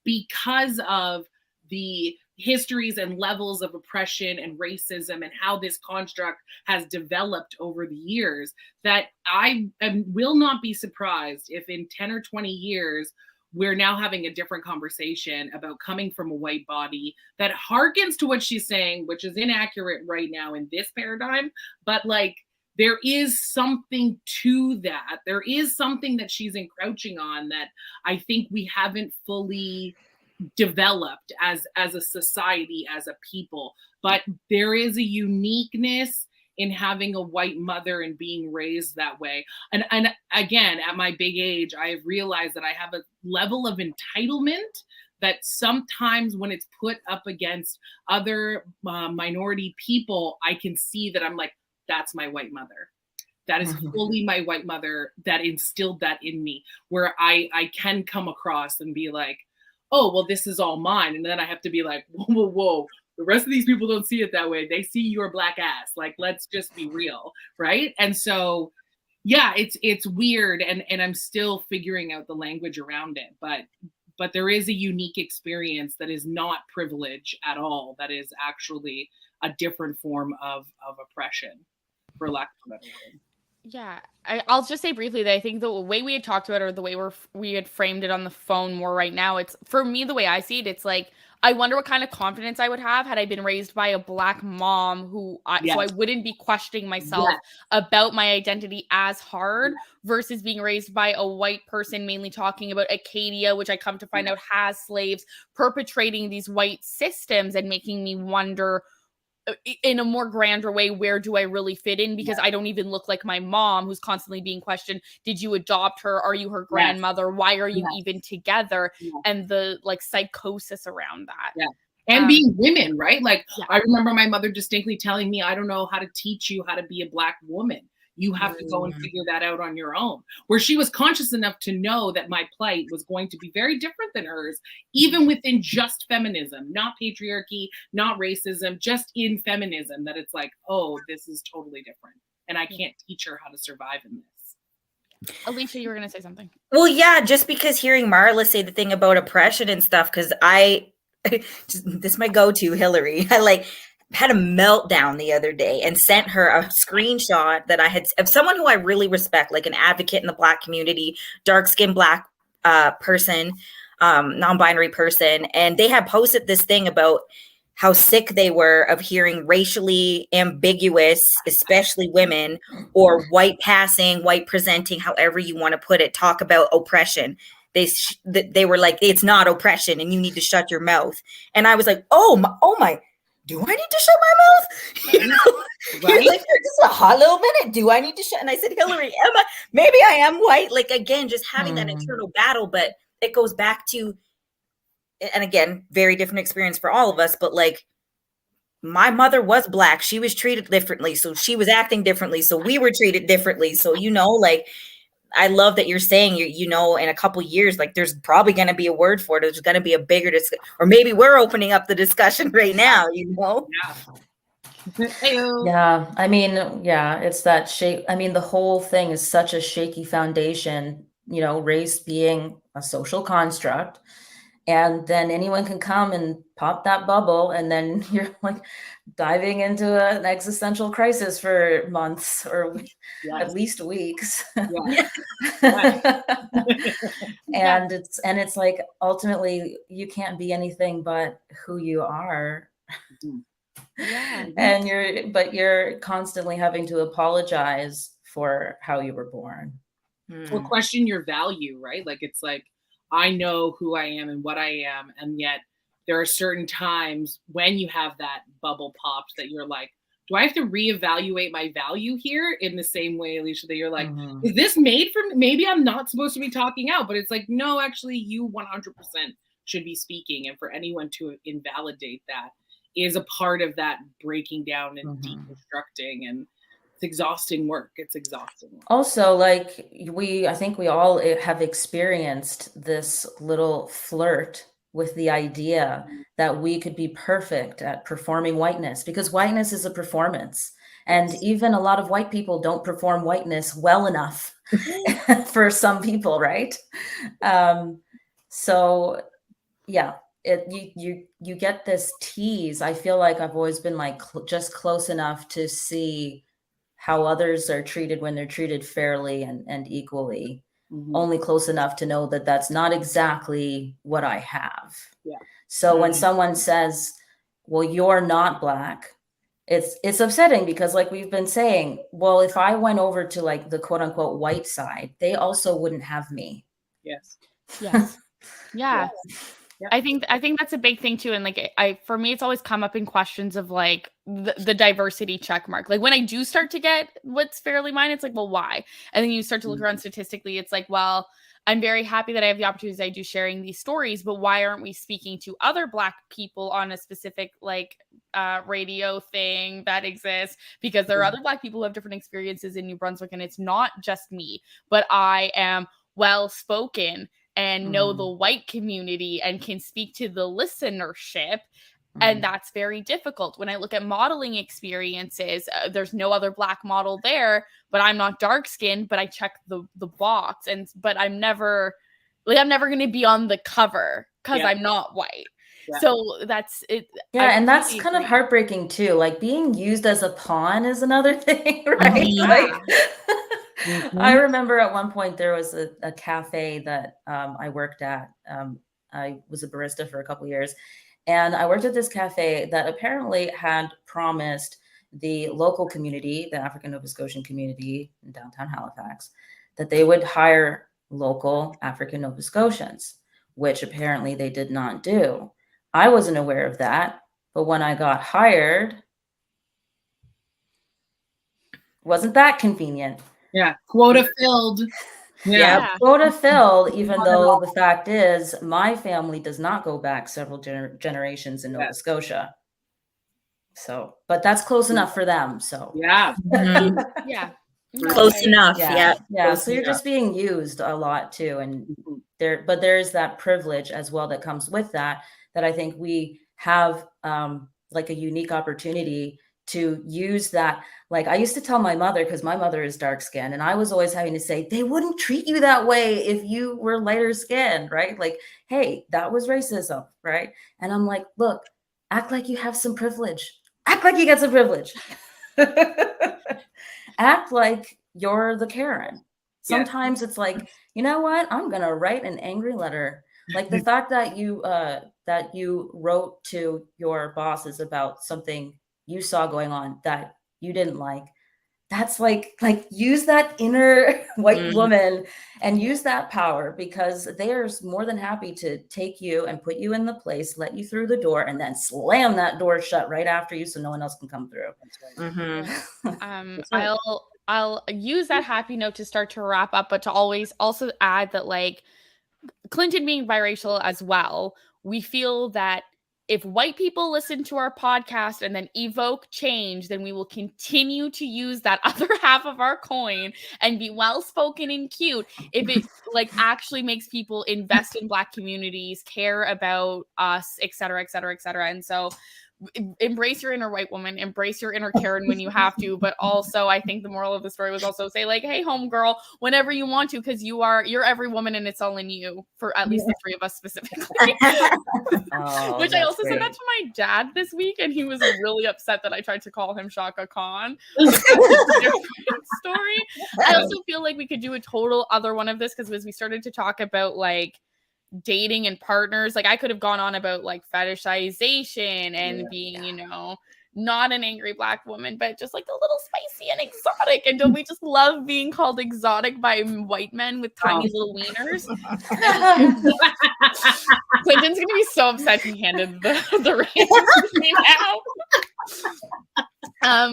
because of the histories and levels of oppression and racism and how this construct has developed over the years, that I will not be surprised if in 10 or 20 years, we're now having a different conversation about coming from a white body that harkens to what she's saying, which is inaccurate right now in this paradigm. But like, there is something to that. There is something that she's encroaching on that I think we haven't fully developed as a society, as a people. But there is a uniqueness in having a white mother and being raised that way. And again, at my big age, I have realized that I have a level of entitlement that sometimes when it's put up against other minority people, I can see that I'm like, that's my white mother. That is fully my white mother that instilled that in me, where I can come across and be like, oh, well, this is all mine. And then I have to be like, whoa. The rest of these people don't see it that way. They see your Black ass. Like, let's just be real, right? And so, yeah, it's weird, and I'm still figuring out the language around it. But there is a unique experience that is not privilege at all. That is actually a different form of oppression, for lack of a better word. Yeah, I'll just say briefly that I think the way we had talked about it, or the way we had framed it on the phone more right now, it's, for me, the way I see it, it's like, I wonder what kind of confidence I would have had I been raised by a Black mom so I wouldn't be questioning myself about my identity as hard, versus being raised by a white person, mainly talking about Acadia, which I come to find out has slaves, perpetrating these white systems and making me wonder in a more grander way, where do I really fit in? Because I don't even look like my mom, who's constantly being questioned. Did you adopt her? Are you her grandmother? Why are you even together? And the like psychosis around that. And being women, right? Like, I remember my mother distinctly telling me, I don't know how to teach you how to be a Black woman. You have to go and figure that out on your own. Where she was conscious enough to know that my plight was going to be very different than hers, even within just feminism, not patriarchy, not racism, just in feminism, that it's like, oh, this is totally different. And I can't teach her how to survive in this. Alicia, you were going to say something. Well, yeah, just because hearing Marla say the thing about oppression and stuff, because this is my go-to, Hillary. I had a meltdown the other day and sent her a screenshot that I had of someone who I really respect, like an advocate in the Black community, dark-skinned Black person, non-binary person. And they had posted this thing about how sick they were of hearing racially ambiguous, especially women, or white passing, white presenting, however you want to put it, talk about oppression. They were like, it's not oppression and you need to shut your mouth. And I was like, oh my, do I need to shut my mouth? You know, right? Like, for just a hot little minute, do I need to shut? And I said, Hillary, maybe I am white. Like, again, just having that internal battle. But it goes back to, and again, very different experience for all of us, but like, my mother was Black. She was treated differently. So she was acting differently. So we were treated differently. So, you know, like, I love that you're saying, you know, in a couple years, like there's probably going to be a word for it. There's going to be a bigger discussion, or maybe we're opening up the discussion right now, you know? Yeah. I mean, yeah, it's that shape. I mean, the whole thing is such a shaky foundation, you know, race being a social construct. And then anyone can come and pop that bubble, and then you're like diving into an existential crisis for months or at least weeks. Yeah. And it's like, ultimately you can't be anything but who you are. Yeah. And you're constantly having to apologize for how you were born. Or question your value, right? Like, it's like, I know who I am and what I am, and yet there are certain times when you have that bubble popped that you're like, do I have to reevaluate my value here? In the same way, Alicia, that you're like, is this made for me? Maybe I'm not supposed to be talking out, but it's like, no, actually, you 100% should be speaking. And for anyone to invalidate that is a part of that breaking down and deconstructing, and it's exhausting work. It's exhausting work. Also, like, I think we all have experienced this little flirt with the idea that we could be perfect at performing whiteness, because whiteness is a performance. And even a lot of white people don't perform whiteness well enough for some people, right? So yeah, you get this tease. I feel like I've always been like just close enough to see how others are treated when they're treated fairly and equally, only close enough to know that that's not exactly what I have. So when someone says, well, you're not Black, it's upsetting, because like we've been saying, well, if I went over to like the quote unquote white side, they also wouldn't have me. Yes. Yeah. I think that's a big thing too. And like, for me, it's always come up in questions of like the diversity check mark. Like when I do start to get what's fairly mine, it's like, well, why? And then you start to look around statistically. It's like, well, I'm very happy that I have the opportunities I do sharing these stories, but why aren't we speaking to other Black people on a specific like radio thing that exists? Because there are other Black people who have different experiences in New Brunswick, and it's not just me, but I am well spoken and know the white community and can speak to the listenership. And that's very difficult. When I look at modeling experiences, there's no other Black model there, but I'm not dark skinned, but I check the box. But I'm never going to be on the cover because I'm not white. So that's it. Yeah, and that's kind of heartbreaking too. Like, being used as a pawn is another thing, right? Like, I remember at one point there was a cafe that I worked at. I was a barista for a couple of years, and I worked at this cafe that apparently had promised the local community, the African Nova Scotian community in downtown Halifax, that they would hire local African Nova Scotians, which apparently they did not do. I wasn't aware of that, but when I got hired, wasn't that convenient? Yeah, quota filled. Quota filled, even though the fact is my family does not go back several generations in Nova Scotia. So, but that's close enough for them. So close enough. So you're just being used a lot too, and there's that privilege as well that comes with that I think we have like a unique opportunity to use that. Like, I used to tell my mother, because my mother is dark skinned, and I was always having to say, they wouldn't treat you that way if you were lighter skinned, right? Like, hey, that was racism, right? And I'm like, look, act like you have some privilege. Act like you get some privilege. Act like you're the Karen. Sometimes it's like, you know what? I'm going to write an angry letter. Like the fact that you wrote to your bosses about something you saw going on that you didn't like. That's like use that inner white woman and use that power, because they're more than happy to take you and put you in the place, let you through the door, and then slam that door shut right after you so no one else can come through. I'll use that happy note to start to wrap up, but to always also add that, like, Clinton being biracial as well, we feel that if white people listen to our podcast and then evoke change, then we will continue to use that other half of our coin and be well-spoken and cute if it like actually makes people invest in Black communities, care about us, et cetera, et cetera, et cetera. And so embrace your inner white woman, embrace your inner Karen when you have to, but also I think the moral of the story was also say like, hey, homegirl, whenever you want to, because you're every woman and it's all in you, for at least the three of us specifically. Which I also said that to my dad this week, and he was really upset that I tried to call him Shaka Khan. But that's a different story. I also feel like we could do a total other one of this, because as we started to talk about like dating and partners, like I could have gone on about like fetishization and being, you know, not an angry Black woman, but just like a little spicy and exotic. And don't we just love being called exotic by white men with tiny little wieners? Clinton's gonna be so upset he handed the reins to me now.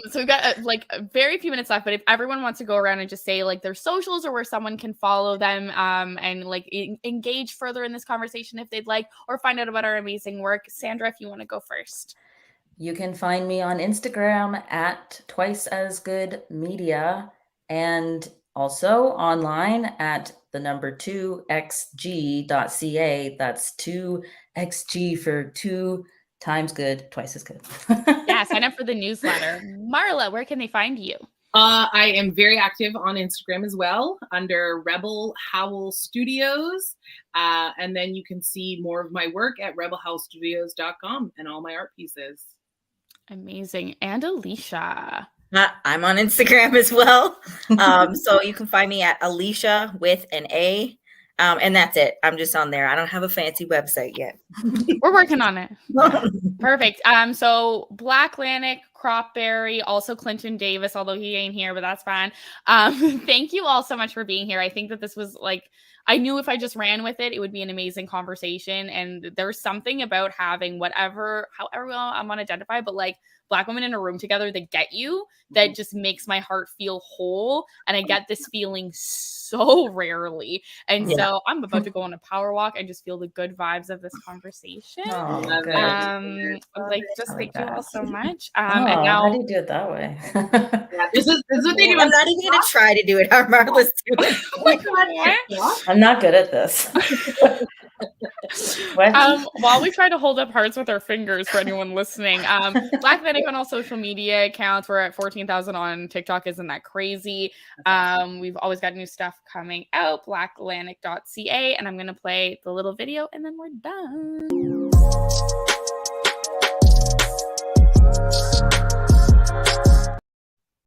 So we've got like very few minutes left, but if everyone wants to go around and just say like their socials or where someone can follow them and like engage further in this conversation if they'd like, or find out about our amazing work. Sandra, if you want to go first. You can find me on Instagram at twiceasgoodmedia, and also online at the number 2xg.ca. That's 2xg for 2 times good, twice as good. Yeah, sign up for the newsletter. Marla, where can they find you? I am very active on Instagram as well under Rebel Howl Studios. And then you can see more of my work at rebelhowlstudios.com and all my art pieces. Amazing. And Alicia. I'm on Instagram as well. So you can find me at Alicia with an A. And that's it. I'm just on there. I don't have a fancy website yet. We're working on it. Perfect. So BlackLantic, Cropberry, also Clinton Davis, although he ain't here, but that's fine. Thank you all so much for being here. I think that this was like, I knew if I just ran with it, it would be an amazing conversation. And there's something about having however I'm unidentified, but like Black women in a room together that get you, that just makes my heart feel whole. And I get this feeling so rarely. And so I'm about to go on a power walk and just feel the good vibes of this conversation. Oh, good. Like, just thank you all so much. And now, how do you do it that way? This is what they do. I'm not even going to try to do it. How Marla's doing. Oh my God. I'm not good at this. While we try to hold up hearts with our fingers for anyone listening, BlackLantic on all social media accounts. We're at 14,000 on TikTok. Isn't that crazy? We've always got new stuff coming out. BlackLantic.ca, and I'm gonna play the little video and then we're done.